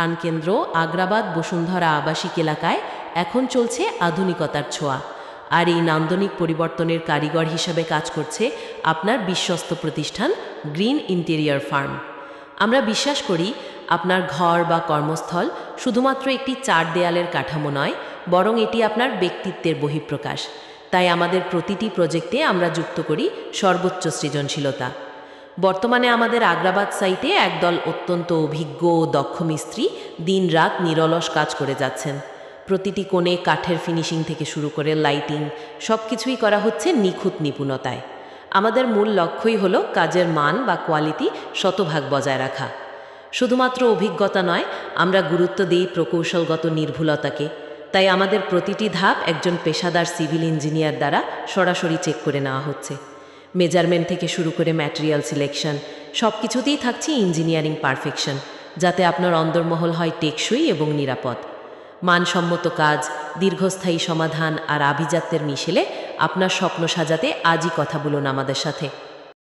প্রাণকেন্দ্র আগ্রাবাদ বসুন্ধরা আবাসিক এলাকায় এখন চলছে আধুনিকতার ছোঁয়া। আর এই নান্দনিক পরিবর্তনের কারিগর হিসাবে কাজ করছে আপনার বিশ্বস্ত প্রতিষ্ঠান গ্রিন ইন্টেরিয়র ফার্ম। আমরা বিশ্বাস করি আপনার ঘর বা কর্মস্থল শুধুমাত্র একটি চার দেয়ালের কাঠামো নয়, বরং এটি আপনার ব্যক্তিত্বের বহিঃপ্রকাশ। তাই আমাদের প্রতিটি প্রজেক্টে আমরা যুক্ত করি সর্বোচ্চ সৃজনশীলতা। বর্তমানে আমাদের আগ্রাবাদ সাইটে একদল অত্যন্ত অভিজ্ঞ ও দক্ষ মিস্ত্রি দিনরাত নিরলস কাজ করে যাচ্ছেন। প্রতিটি কোণে কাঠের ফিনিশিং থেকে শুরু করে লাইটিং সব কিছুই করা হচ্ছে নিখুঁত নিপুণতায়। আমাদের মূল লক্ষ্যই হলো কাজের মান বা কোয়ালিটি শতভাগ বজায় রাখা। শুধুমাত্র অভিজ্ঞতা নয়, আমরা গুরুত্ব দিই প্রকৌশলগত নির্ভুলতাকে। তাই আমাদের প্রতিটি ধাপ একজন পেশাদার সিভিল ইঞ্জিনিয়ার দ্বারা সরাসরি চেক করে নেওয়া হচ্ছে। মেজারমেন্ট থেকে শুরু করে ম্যাটেরিয়াল সিলেকশন সব কিছুতেই থাকছে ইঞ্জিনিয়ারিং পারফেকশন, যাতে আপনার অন্দরমহল হয় টেকসই এবং নিরাপদ। মানসম্মত কাজ, দীর্ঘস্থায়ী সমাধান আর আভিজাত্যের মিশেলে আপনার স্বপ্ন সাজাতে আজই কথা বলুন আমাদের সাথে।